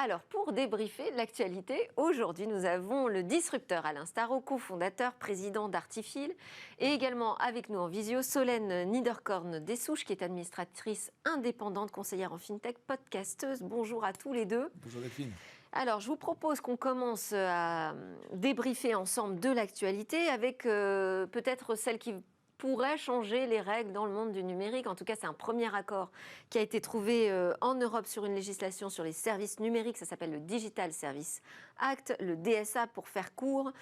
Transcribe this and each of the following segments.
Alors, pour débriefer l'actualité, aujourd'hui, nous avons le disrupteur Alain Starot, cofondateur, président d'Artifil, et également avec nous en visio, Solène Niederkorn-Dessouche, qui est administratrice indépendante, conseillère en FinTech, podcasteuse. Bonjour à tous les deux. Bonjour Delphine. Alors, je vous propose qu'on commence à débriefer ensemble de l'actualité avec peut-être celle qui pourrait changer les règles dans le monde du numérique. En tout cas, c'est un premier accord qui a été trouvé en Europe sur une législation sur les services numériques. Ça s'appelle le Digital Service Act, le DSA pour faire court.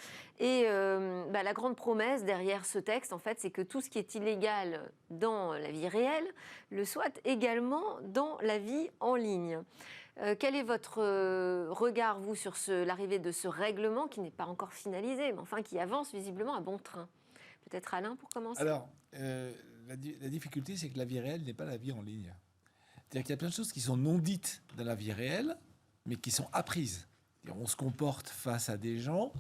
Et la grande promesse derrière ce texte, en fait, c'est que tout ce qui est illégal dans la vie réelle le soit également dans la vie en ligne. Quel est votre regard, vous, sur l'arrivée de ce règlement qui n'est pas encore finalisé, mais enfin qui avance visiblement à bon train? Peut-être Alain pour commencer. Alors, la difficulté, c'est que la vie réelle n'est pas la vie en ligne. C'est-à-dire qu'il y a plein de choses qui sont non dites dans la vie réelle, mais qui sont apprises. On se comporte face à des gens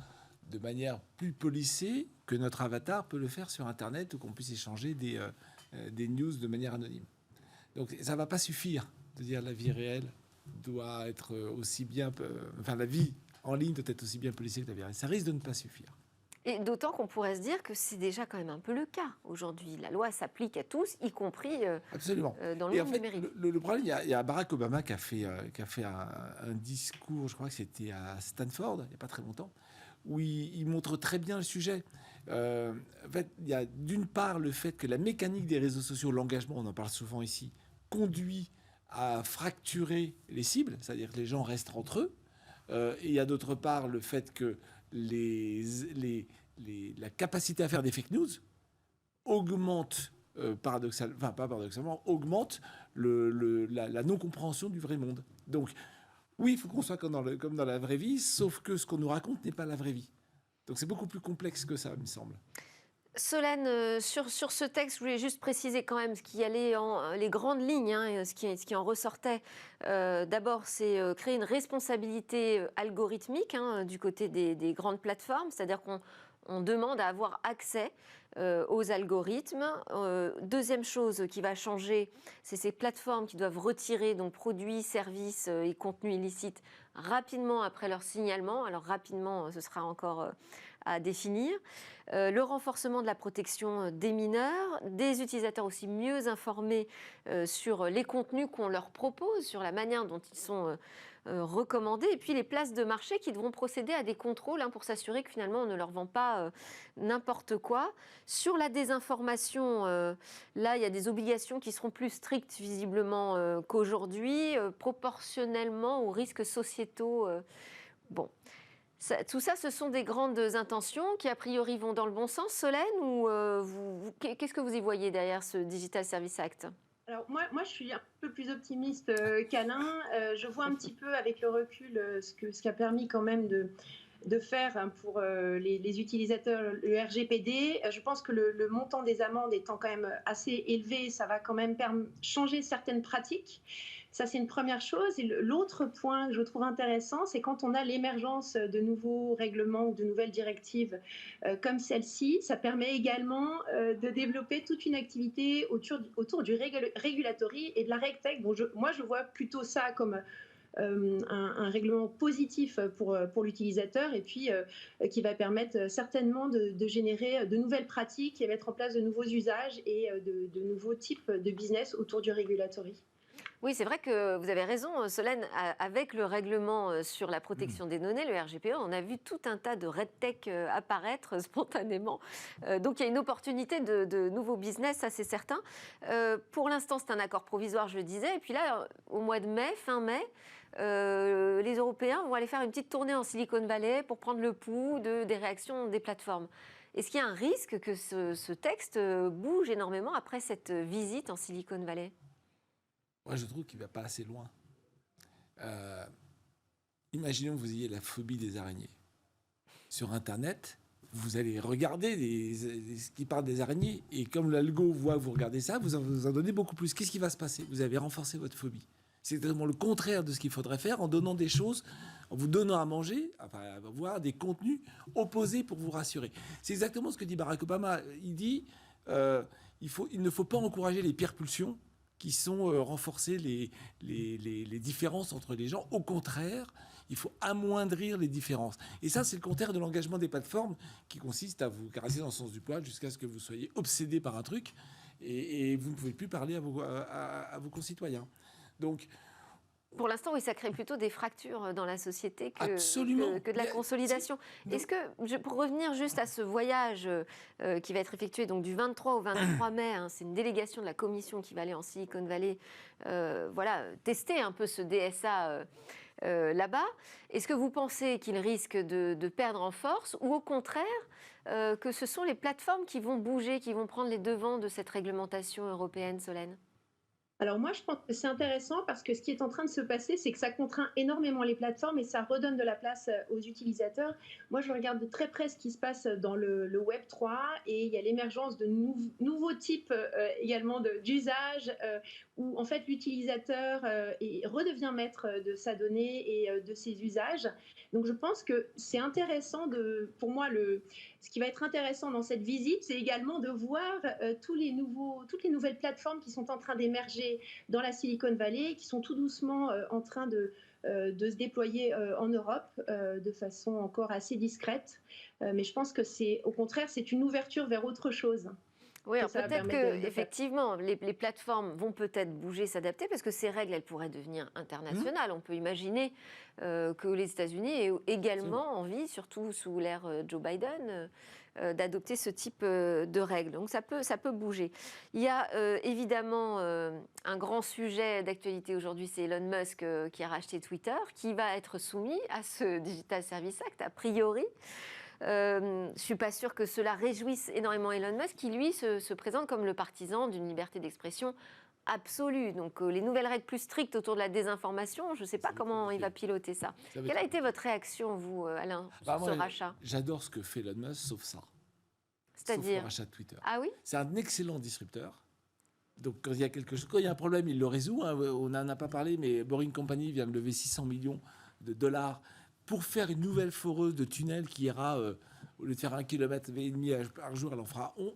de manière plus policée que notre avatar peut le faire sur Internet ou qu'on puisse échanger des news de manière anonyme. Donc, ça ne va pas suffire de dire la vie réelle doit être aussi bien... Enfin, la vie en ligne doit être aussi bien policée que la vie réelle. Ça risque de ne pas suffire. Et d'autant qu'on pourrait se dire que c'est déjà quand même un peu le cas aujourd'hui. La loi s'applique à tous, y compris dans le monde numérique. Le problème, il y a Barack Obama qui a fait un discours, je crois que c'était à Stanford, il n'y a pas très longtemps, où il montre très bien le sujet. En fait, il y a d'une part le fait que la mécanique des réseaux sociaux, l'engagement, on en parle souvent ici, conduit à fracturer les cibles, c'est-à-dire que les gens restent entre eux. Et il y a d'autre part le fait que la capacité à faire des fake news augmente, augmente la non-compréhension du vrai monde. Donc, oui, il faut qu'on soit comme dans la vraie vie, sauf que ce qu'on nous raconte n'est pas la vraie vie. Donc, c'est beaucoup plus complexe que ça, il me semble. Solène, sur ce texte, je voulais juste préciser quand même ce qui allait les grandes lignes, ce qui en ressortait. D'abord, c'est créer une responsabilité algorithmique du côté des grandes plateformes, c'est-à-dire qu'on demande à avoir accès aux algorithmes. Deuxième chose qui va changer, c'est ces plateformes qui doivent retirer donc, produits, services et contenus illicites rapidement après leur signalement. Alors rapidement, ce sera encore à définir. Le renforcement de la protection des mineurs, des utilisateurs aussi mieux informés sur les contenus qu'on leur propose, sur la manière dont ils sont recommandés, et puis les places de marché qui devront procéder à des contrôles pour s'assurer que finalement on ne leur vend pas n'importe quoi. Sur la désinformation, là il y a des obligations qui seront plus strictes visiblement qu'aujourd'hui, proportionnellement aux risques sociétaux. Bon. Tout ça, ce sont des grandes intentions qui, a priori, vont dans le bon sens. Solène, ou qu'est-ce que vous y voyez derrière ce Digital Service Act ? Alors moi, je suis un peu plus optimiste qu'Alain. Je vois un petit peu avec le recul ce qui a permis quand même de faire pour les utilisateurs le RGPD. Je pense que le montant des amendes étant quand même assez élevé, ça va quand même changer certaines pratiques. Ça, c'est une première chose. Et l'autre point que je trouve intéressant, c'est quand on a l'émergence de nouveaux règlements ou de nouvelles directives comme celle-ci, ça permet également de développer toute une activité autour du regulatory et de la RegTech. Bon, moi, je vois plutôt ça comme un règlement positif pour l'utilisateur et puis qui va permettre certainement de générer de nouvelles pratiques et mettre en place de nouveaux usages et de nouveaux types de business autour du regulatory. Oui, c'est vrai que vous avez raison, Solène. Avec le règlement sur la protection des données, le RGPD, on a vu tout un tas de RedTech apparaître spontanément. Donc, il y a une opportunité de nouveaux business, ça c'est certain. Pour l'instant, c'est un accord provisoire, je le disais. Et puis là, au mois de mai, fin mai, les Européens vont aller faire une petite tournée en Silicon Valley pour prendre le pouls des réactions des plateformes. Est-ce qu'il y a un risque que ce texte bouge énormément après cette visite en Silicon Valley ? Moi, je trouve qu'il ne va pas assez loin. Imaginons que vous ayez la phobie des araignées. Sur Internet, vous allez regarder ce qui parle des araignées. Et comme l'algo voit que vous regardez ça, vous en donnez beaucoup plus. Qu'est-ce qui va se passer ? Vous avez renforcé votre phobie. C'est exactement le contraire de ce qu'il faudrait faire en donnant des choses, en vous donnant à manger, enfin, à avoir des contenus opposés pour vous rassurer. C'est exactement ce que dit Barack Obama. Il dit il ne faut pas encourager les pires pulsions, qui sont renforcer les différences entre les gens. Au contraire, il faut amoindrir les différences. Et ça, c'est le contraire de l'engagement des plateformes qui consiste à vous caresser dans le sens du poil jusqu'à ce que vous soyez obsédé par un truc et vous ne pouvez plus parler à vos concitoyens. Donc, pour l'instant, oui, ça crée plutôt des fractures dans la société que de la Mais consolidation. Est-ce que, pour revenir juste à ce voyage qui va être effectué donc, du 23 au 23 mai, hein, c'est une délégation de la Commission qui va aller en Silicon Valley tester un peu ce DSA là-bas. Est-ce que vous pensez qu'il risque de perdre en force ou au contraire que ce sont les plateformes qui vont bouger, qui vont prendre les devants de cette réglementation européenne, Solène ? Alors moi, je pense que c'est intéressant parce que ce qui est en train de se passer, c'est que ça contraint énormément les plateformes et ça redonne de la place aux utilisateurs. Moi, je regarde de très près ce qui se passe dans le Web 3 et il y a l'émergence de nouveaux types également d'usages où en fait l'utilisateur redevient maître de sa donnée et de ses usages. Donc je pense que c'est intéressant pour moi, ce qui va être intéressant dans cette visite, c'est également de voir toutes les nouvelles plateformes qui sont en train d'émerger dans la Silicon Valley, qui sont tout doucement en train de se déployer en Europe de façon encore assez discrète. Mais je pense que au contraire, c'est une ouverture vers autre chose. Oui, alors peut-être qu'effectivement, les plateformes vont peut-être bouger, s'adapter, parce que ces règles, elles pourraient devenir internationales. On peut imaginer que les États-Unis aient également envie, surtout sous l'ère Joe Biden, d'adopter ce type de règles. Donc ça peut bouger. Il y a évidemment un grand sujet d'actualité aujourd'hui, c'est Elon Musk qui a racheté Twitter, qui va être soumis à ce Digital Services Act, a priori. Je ne suis pas sûre que cela réjouisse énormément Elon Musk, qui lui se présente comme le partisan d'une liberté d'expression absolue. Donc les nouvelles règles plus strictes autour de la désinformation, je ne sais pas comment il va piloter ça. Quelle a été votre réaction, vous, Alain, sur ce rachat ? J'adore ce que fait Elon Musk, sauf ça. C'est-à-dire sauf le rachat de Twitter. Ah oui ? C'est un excellent disrupteur. Donc quand il y a quand il y a un problème, il le résout. Hein. On n'en a pas parlé, mais Boring Company vient de lever 600 millions de dollars pour faire une nouvelle foreuse de tunnels qui ira, au lieu de faire 1,5 km par jour,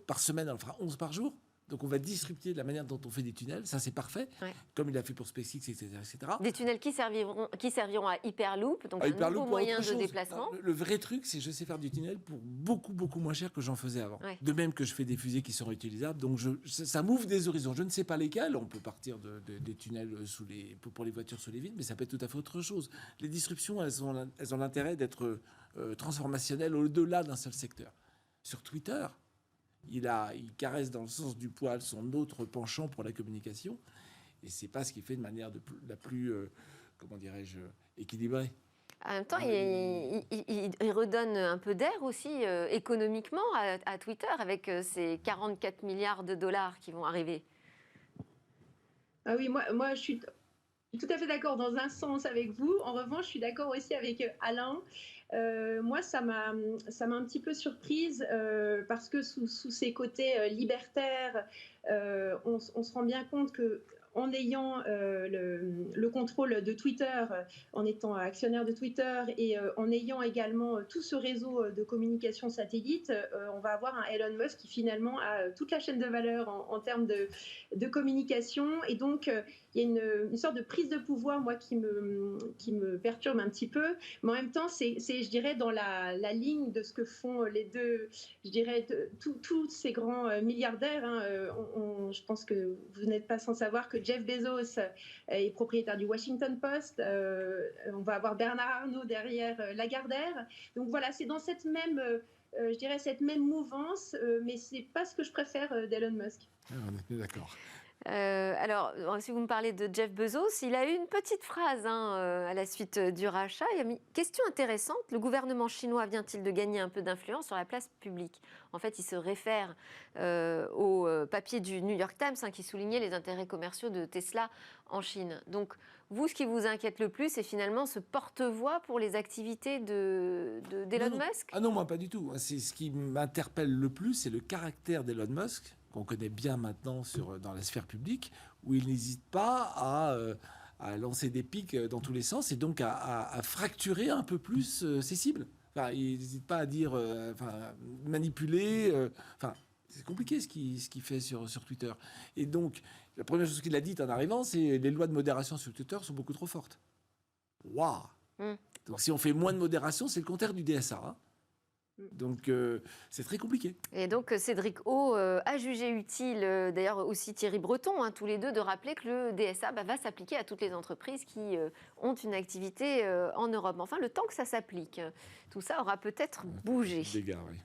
par semaine, elle en fera 11 par jour. Donc on va disrupter la manière dont on fait des tunnels, ça c'est parfait, comme il a fait pour SpaceX, etc. Des tunnels qui serviront à Hyperloop, donc un nouveau moyen de déplacement. Le vrai truc, c'est que je sais faire du tunnel pour beaucoup, beaucoup moins cher que j'en faisais avant. Ouais. De même que je fais des fusées qui sont réutilisables, donc ça m'ouvre des horizons. Je ne sais pas lesquels, on peut partir des tunnels pour les voitures sous les villes, mais ça peut être tout à fait autre chose. Les disruptions, elles ont l'intérêt d'être transformationnelles au-delà d'un seul secteur. Sur Twitter, il caresse dans le sens du poil son autre penchant pour la communication, et c'est pas ce qu'il fait de manière la plus, comment dirais-je, équilibrée. En même temps, il redonne un peu d'air aussi économiquement à Twitter avec ces 44 milliards de dollars qui vont arriver. Ah oui, moi je suis tout à fait d'accord dans un sens avec vous. En revanche, je suis d'accord aussi avec Alain. Moi, ça m'a un petit peu surprise parce que sous ces côtés libertaires, on se rend bien compte que en ayant le contrôle de Twitter, en étant actionnaire de Twitter et en ayant également tout ce réseau de communication satellite, on va avoir un Elon Musk qui finalement a toute la chaîne de valeur en termes de communication. Et donc, il y a une sorte de prise de pouvoir, moi, qui me perturbe un petit peu. Mais en même temps, c'est je dirais, dans la ligne de ce que font les deux, je dirais, tous ces grands milliardaires. Hein, je pense que vous n'êtes pas sans savoir que Jeff Bezos est propriétaire du Washington Post. On va avoir Bernard Arnault derrière Lagardère. Donc voilà, c'est dans cette même, je dirais, cette même mouvance, mais c'est pas ce que je préfère d'Elon Musk. On est d'accord. Alors, si vous me parlez de Jeff Bezos, il a eu une petite phrase à la suite du rachat. Il a mis « Question intéressante, le gouvernement chinois vient-il de gagner un peu d'influence sur la place publique ?» En fait, il se réfère au papier du New York Times qui soulignait les intérêts commerciaux de Tesla en Chine. Donc, vous, ce qui vous inquiète le plus, c'est finalement ce porte-voix pour les activités d'Elon Musk ? Ah non, moi, pas du tout. C'est ce qui m'interpelle le plus, c'est le caractère d'Elon Musk, qu'on connaît bien maintenant dans la sphère publique, où il n'hésite pas à lancer des pics dans tous les sens et donc à fracturer un peu plus ses cibles. Enfin, il n'hésite pas à dire, manipuler. C'est compliqué ce qu'il fait sur Twitter. Et donc, la première chose qu'il a dite en arrivant, c'est les lois de modération sur Twitter sont beaucoup trop fortes. Waouh. Donc, si on fait moins de modération, c'est le contraire du DSA. Hein. Donc, c'est très compliqué. Et donc, Cédric O a jugé utile, d'ailleurs aussi Thierry Breton, tous les deux, de rappeler que le DSA va s'appliquer à toutes les entreprises qui ont une activité en Europe. Enfin, le temps que ça s'applique, tout ça aura peut-être bougé. Dégâts, oui.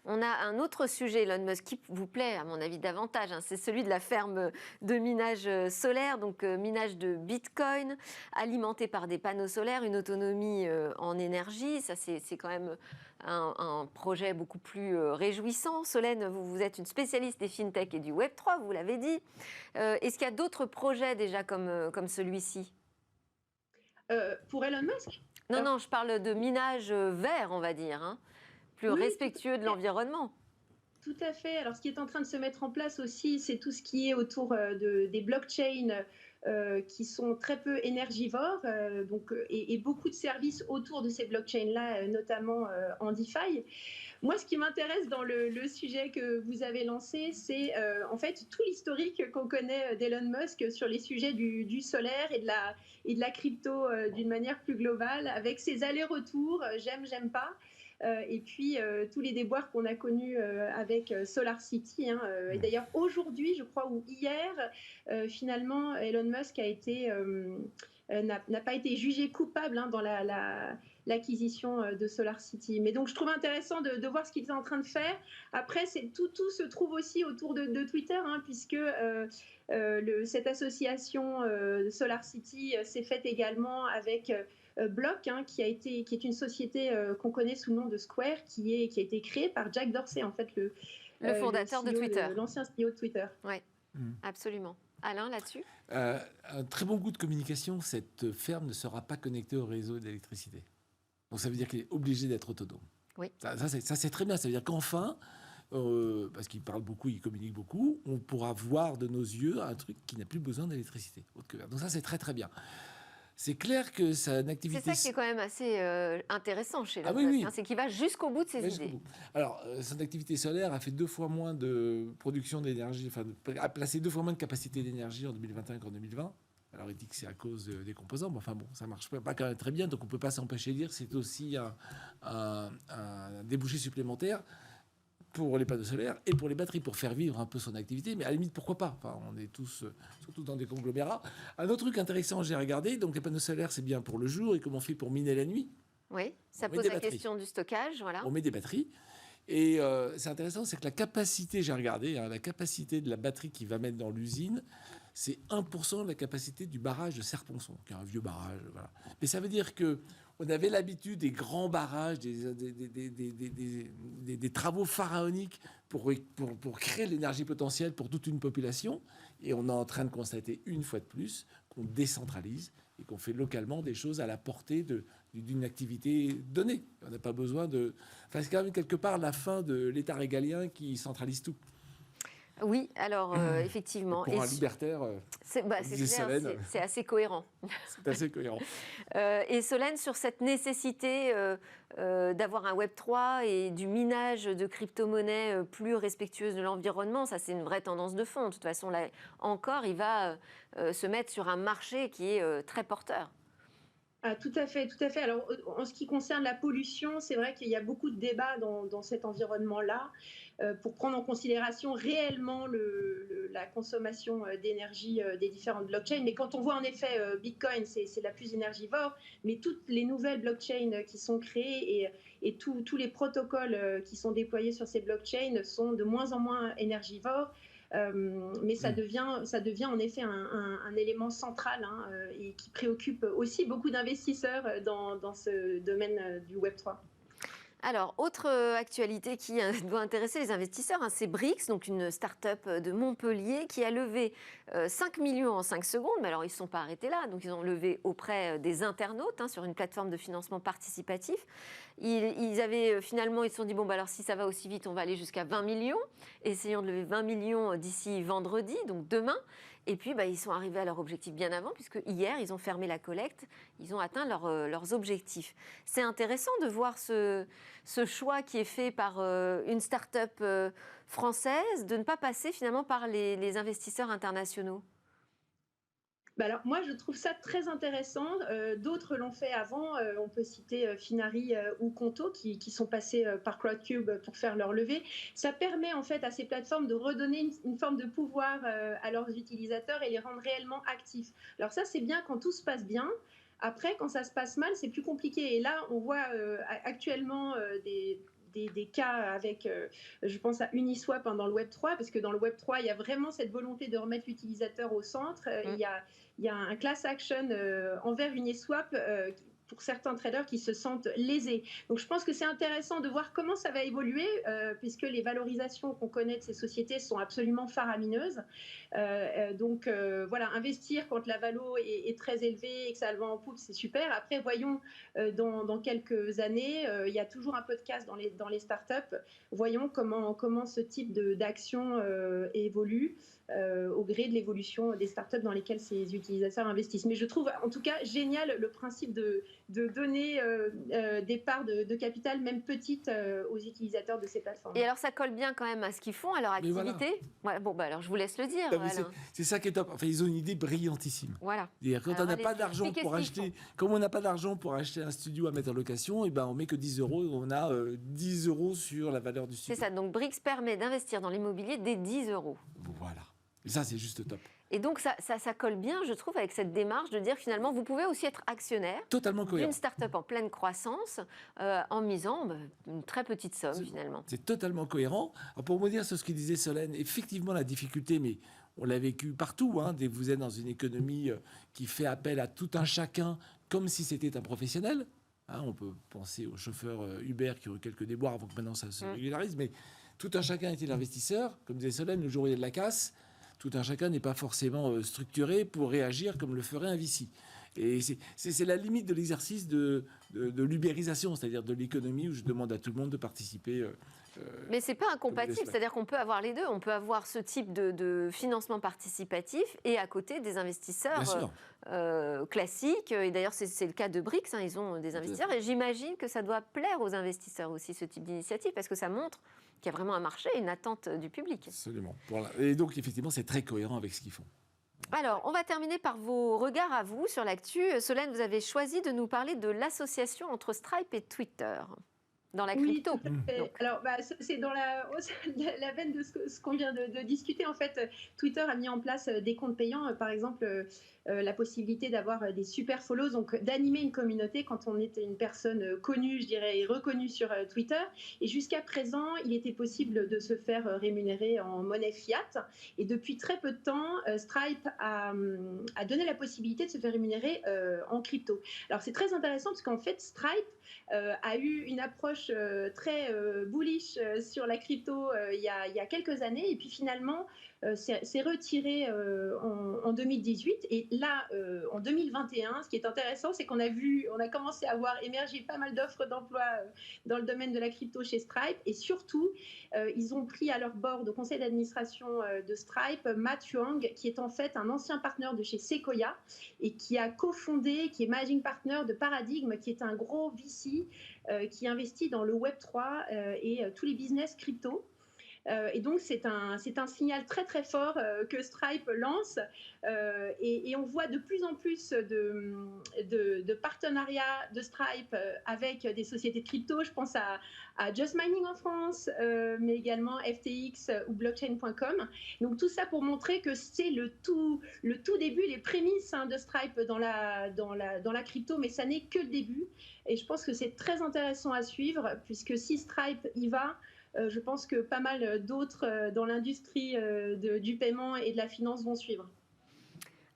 On a un autre sujet, Elon Musk, qui vous plaît, à mon avis, davantage. C'est celui de la ferme de minage solaire, donc minage de Bitcoin, alimenté par des panneaux solaires, une autonomie en énergie. Ça, c'est quand même un projet beaucoup plus réjouissant. Solène, vous êtes une spécialiste des fintech et du Web3, vous l'avez dit. Est-ce qu'il y a d'autres projets déjà comme celui-ci ? Pour Elon Musk ? Non, je parle de minage vert, on va dire, plus respectueux de l'environnement. Tout à fait. Alors, ce qui est en train de se mettre en place aussi, c'est tout ce qui est autour des blockchains qui sont très peu énergivores, et beaucoup de services autour de ces blockchains-là, notamment en DeFi. Moi, ce qui m'intéresse dans le sujet que vous avez lancé, c'est en fait tout l'historique qu'on connaît d'Elon Musk sur les sujets du solaire et de la crypto d'une manière plus globale, avec ses allers-retours, j'aime pas. Et puis tous les déboires qu'on a connus avec SolarCity. Et d'ailleurs, aujourd'hui, je crois, ou hier, finalement, Elon Musk n'a pas été jugé coupable dans l'acquisition de SolarCity. Mais donc, je trouve intéressant de voir ce qu'il est en train de faire. Après, tout se trouve aussi autour de Twitter, puisque cette association de SolarCity s'est faite également avec Block, qui est une société qu'on connaît sous le nom de Square, qui a été créée par Jack Dorsey, en fait, le fondateur CEO de Twitter. L'ancien CEO de Twitter. Oui, absolument. Alain, là-dessus ? Un très bon goût de communication, cette ferme ne sera pas connectée au réseau d'électricité. Donc ça veut dire qu'il est obligé d'être autonome. Oui. Ça c'est très bien, ça veut dire qu'enfin, parce qu'il parle beaucoup, il communique beaucoup, on pourra voir de nos yeux un truc qui n'a plus besoin d'électricité. Donc ça c'est très très bien. C'est clair que sa activité... C'est ça qui est quand même assez intéressant chez Elon Musk, oui. C'est qu'il va jusqu'au bout de ses idées. Alors, son activité solaire a fait 2 fois moins de production d'énergie, a placé 2 fois moins de capacité d'énergie en 2021 qu'en 2020. Alors, il dit que c'est à cause des composants, mais ça marche pas quand même très bien, donc on peut pas s'empêcher de dire que c'est aussi un débouché supplémentaire pour les panneaux solaires et pour les batteries, pour faire vivre un peu son activité. Mais à la limite, pourquoi pas ? On est tous, surtout dans des conglomérats. Un autre truc intéressant, j'ai regardé, donc les panneaux solaires, c'est bien pour le jour, et comment on fait pour miner la nuit ? Oui, ça pose la question du stockage, voilà. On met des batteries. Et c'est intéressant, c'est que la capacité, j'ai regardé, la capacité de la batterie qu'il va mettre dans l'usine, c'est 1% de la capacité du barrage de Serponçon, qui est un vieux barrage. Voilà. Mais ça veut dire que on avait l'habitude des grands barrages, des travaux pharaoniques pour créer l'énergie potentielle pour toute une population. Et on est en train de constater une fois de plus qu'on décentralise et qu'on fait localement des choses à la portée d'une activité donnée. On n'a pas besoin de... Enfin, c'est quand même quelque part la fin de l'État régalien qui centralise tout. Oui, alors effectivement. Pour un libertaire, c'est assez cohérent. C'est assez cohérent. Et Solène, sur cette nécessité d'avoir un Web3 et du minage de crypto-monnaies plus respectueuses de l'environnement, ça c'est une vraie tendance de fond. De toute façon, là encore, il va se mettre sur un marché qui est très porteur. Ah, tout à fait, tout à fait. Alors, en ce qui concerne la pollution, c'est vrai qu'il y a beaucoup de débats dans cet environnement-là pour prendre en considération réellement la consommation d'énergie des différentes blockchains. Mais quand on voit en effet Bitcoin, c'est la plus énergivore, mais toutes les nouvelles blockchains qui sont créées et tous les protocoles qui sont déployés sur ces blockchains sont de moins en moins énergivores. Mais ça devient en effet un élément central et qui préoccupe aussi beaucoup d'investisseurs dans ce domaine du Web3. Alors, autre actualité qui doit intéresser les investisseurs, c'est Brix, donc une start-up de Montpellier qui a levé 5 millions en 5 secondes. Mais alors, ils ne se sont pas arrêtés là. Donc, ils ont levé auprès des internautes sur une plateforme de financement participatif. Ils avaient finalement, ils se sont dit, bon, bah, alors si ça va aussi vite, on va aller jusqu'à 20 millions. Essayons de lever 20 millions d'ici vendredi, donc demain. Et puis, ils sont arrivés à leur objectif bien avant, puisque hier, ils ont fermé la collecte, ils ont atteint leurs objectifs. C'est intéressant de voir ce choix qui est fait par une start-up française, de ne pas passer finalement par les investisseurs internationaux. Alors, moi, je trouve ça très intéressant. D'autres l'ont fait avant. On peut citer Finari ou Conto qui sont passés par Crowdcube pour faire leur levée. Ça permet en fait à ces plateformes de redonner une forme de pouvoir à leurs utilisateurs et les rendre réellement actifs. Alors ça, c'est bien quand tout se passe bien. Après, quand ça se passe mal, c'est plus compliqué. Et là, on voit actuellement des cas avec, je pense à Uniswap dans le Web3, parce que dans le Web3, il y a vraiment cette volonté de remettre l'utilisateur au centre. Il y a un class action envers Uniswap pour certains traders qui se sentent lésés. Donc je pense que c'est intéressant de voir comment ça va évoluer, puisque les valorisations qu'on connaît de ces sociétés sont absolument faramineuses. Donc voilà, investir quand la valo est très élevée et que ça le vend en poupe, c'est super. Après, voyons dans quelques années, il y a toujours un peu de casse dans les startups. Voyons comment ce type d'action évolue. Au gré de l'évolution des startups dans lesquelles ces utilisateurs investissent. Mais je trouve en tout cas génial le principe de donner des parts de capital, même petites, aux utilisateurs de ces plateformes. Et alors ça colle bien quand même à ce qu'ils font, à leur activité. Voilà. Bon, alors je vous laisse le dire. C'est ça qui est top. Enfin, ils ont une idée brillantissime. Voilà. Quand on n'a pas d'argent pour acheter, comme on n'a pas d'argent pour acheter un studio à mettre en location, et on met que 10 euros, on a 10 euros sur la valeur du studio. C'est ça. Donc Brix permet d'investir dans l'immobilier dès 10 euros. Voilà. Et ça, c'est juste top. Et donc, ça colle bien, je trouve, avec cette démarche de dire finalement, vous pouvez aussi être actionnaire d'une start-up en pleine croissance en misant une très petite somme, finalement. C'est totalement cohérent. Alors, pour vous dire sur ce que disait Solène, effectivement, la difficulté, mais on l'a vécu partout, dès que vous êtes dans une économie qui fait appel à tout un chacun comme si c'était un professionnel. On peut penser aux chauffeurs Uber qui ont eu quelques déboires avant que maintenant ça se régularise, mais tout un chacun était l'investisseur. Comme disait Solène, le jour où il y a de la casse, tout un chacun n'est pas forcément structuré pour réagir comme le ferait un VC. Et c'est la limite de l'exercice de l'ubérisation, c'est-à-dire de l'économie où je demande à tout le monde de participer. Mais ce n'est pas incompatible, c'est-à-dire qu'on peut avoir les deux. On peut avoir ce type de financement participatif et à côté des investisseurs classiques. Et d'ailleurs, c'est le cas de Brix, ils ont des investisseurs. Et j'imagine que ça doit plaire aux investisseurs aussi, ce type d'initiative, parce que ça montre qu'il y a vraiment un marché, une attente du public. Absolument. Voilà. Et donc, effectivement, c'est très cohérent avec ce qu'ils font. Alors, on va terminer par vos regards à vous sur l'actu. Solène, vous avez choisi de nous parler de l'association entre Stripe et Twitter dans la crypto. Oui, tout à fait. Alors, c'est dans la veine de ce qu'on vient de discuter. En fait, Twitter a mis en place des comptes payants, par exemple la possibilité d'avoir des super follows, donc d'animer une communauté quand on est une personne connue, je dirais, et reconnue sur Twitter. Et jusqu'à présent, il était possible de se faire rémunérer en monnaie fiat. Et depuis très peu de temps, Stripe a donné la possibilité de se faire rémunérer en crypto. Alors, c'est très intéressant parce qu'en fait, Stripe a eu une approche très bullish sur la crypto il y a quelques années et puis finalement s'est retiré en 2018 et là en 2021 ce qui est intéressant c'est qu'on a commencé à voir émerger pas mal d'offres d'emploi dans le domaine de la crypto chez Stripe et surtout ils ont pris à leur board au conseil d'administration de Stripe Matt Huang qui est en fait un ancien partenaire de chez Sequoia et qui a cofondé, qui est managing partner de Paradigm qui est un gros VC qui investit dans le Web3 et tous les business crypto. Et donc, c'est un signal très, très fort que Stripe lance. Et on voit de plus en plus de partenariats de Stripe avec des sociétés de crypto. Je pense à Just Mining en France, mais également FTX ou blockchain.com. Donc, tout ça pour montrer que c'est le tout début, les prémices de Stripe dans la crypto, mais ça n'est que le début. Et je pense que c'est très intéressant à suivre, puisque si Stripe y va, je pense que pas mal d'autres dans l'industrie du paiement et de la finance vont suivre.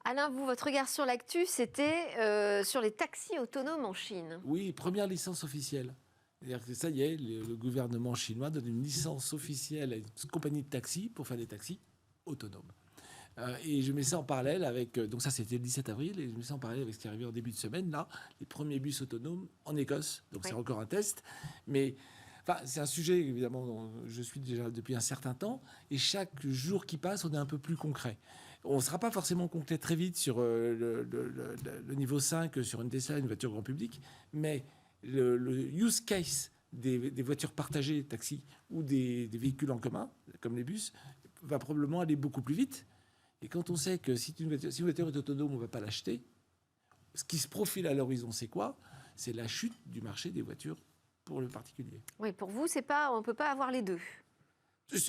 Alain, vous, votre regard sur l'actu, c'était sur les taxis autonomes en Chine. Oui, première licence officielle. C'est-à-dire que ça y est, le gouvernement chinois donne une licence officielle à une compagnie de taxi pour faire des taxis autonomes. Et je mets ça en parallèle avec... donc ça, c'était le 17 avril, et je mets ça en parallèle avec ce qui est arrivé en début de semaine, là, les premiers bus autonomes en Écosse. Donc c'est encore un test. Mais c'est un sujet, évidemment, dont je suis déjà depuis un certain temps, et chaque jour qui passe, on est un peu plus concret. On ne sera pas forcément concret très vite sur le niveau 5, sur une Tesla, une voiture grand public, mais le use case des voitures partagées, taxis, ou des véhicules en commun, comme les bus, va probablement aller beaucoup plus vite. Et quand on sait que si une voiture est autonome, on ne va pas l'acheter, ce qui se profile à l'horizon, c'est quoi? C'est la chute du marché des voitures pour le particulier. Oui, pour vous, on ne peut pas avoir les deux.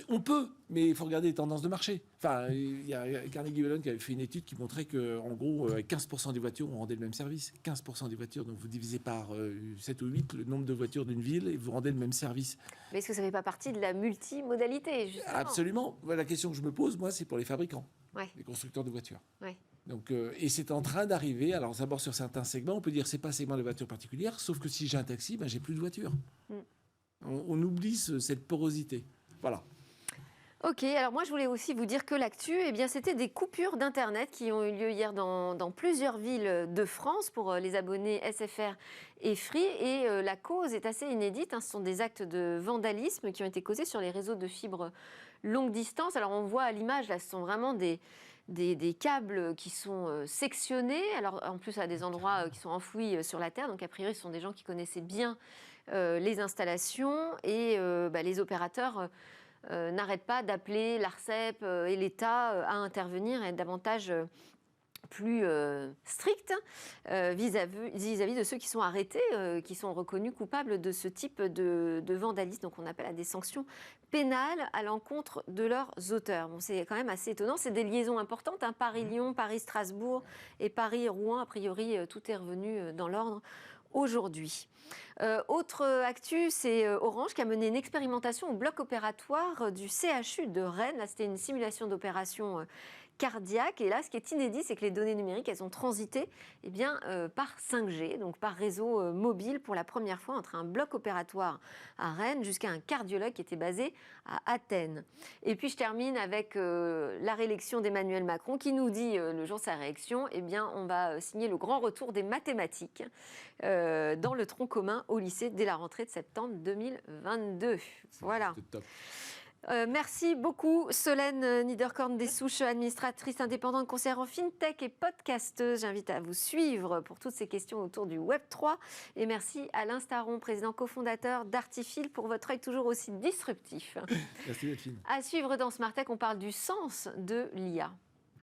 On peut, mais il faut regarder les tendances de marché. Il y a Carnegie Mellon qui avait fait une étude qui montrait qu'en gros, 15% des voitures, on rendait le même service. 15% des voitures, donc vous divisez par 7 ou 8 le nombre de voitures d'une ville et vous rendez le même service. Mais est-ce que ça ne fait pas partie de la multimodalité, justement? Absolument. La question que je me pose, moi, c'est pour les fabricants, les constructeurs de voitures. Ouais. Donc, et c'est en train d'arriver. Alors, d'abord, sur certains segments, on peut dire que ce n'est pas segment de voitures particulières, sauf que si j'ai un taxi, j'ai plus de voiture. On oublie cette porosité. Voilà. Ok, alors moi je voulais aussi vous dire que l'actu, c'était des coupures d'Internet qui ont eu lieu hier dans plusieurs villes de France pour les abonnés SFR et Free. Et la cause est assez inédite. Ce sont des actes de vandalisme qui ont été causés sur les réseaux de fibre longue distance. Alors on voit à l'image, là, ce sont vraiment des câbles qui sont sectionnés. Alors en plus à des endroits qui sont enfouis sur la terre. Donc a priori ce sont des gens qui connaissaient bien les installations et les opérateurs n'arrête pas d'appeler l'ARCEP et l'État à intervenir et être davantage plus strict vis-à-vis de ceux qui sont arrêtés, qui sont reconnus coupables de ce type de vandalisme. Donc on appelle à des sanctions pénales à l'encontre de leurs auteurs. Bon, c'est quand même assez étonnant. C'est des liaisons importantes, Paris-Lyon, Paris-Strasbourg et Paris-Rouen. A priori, tout est revenu dans l'ordre aujourd'hui. Autre actu, c'est Orange qui a mené une expérimentation au bloc opératoire du CHU de Rennes. Là, c'était une simulation d'opération cardiaque. Et là, ce qui est inédit, c'est que les données numériques, elles ont transité par 5G, donc par réseau mobile pour la première fois entre un bloc opératoire à Rennes jusqu'à un cardiologue qui était basé à Athènes. Et puis je termine avec la réélection d'Emmanuel Macron qui nous dit le jour de sa réélection, on va signer le grand retour des mathématiques dans le tronc commun au lycée dès la rentrée de septembre 2022. Voilà. Merci beaucoup Solène Niederkorn-Dessouche, administratrice indépendante, conseillère en FinTech et podcasteuse. J'invite à vous suivre pour toutes ces questions autour du Web3. Et merci Alain Staron, président cofondateur d'Artifil, pour votre œil toujours aussi disruptif. Merci Delphine. À suivre dans Smart Tech, on parle du sens de l'IA.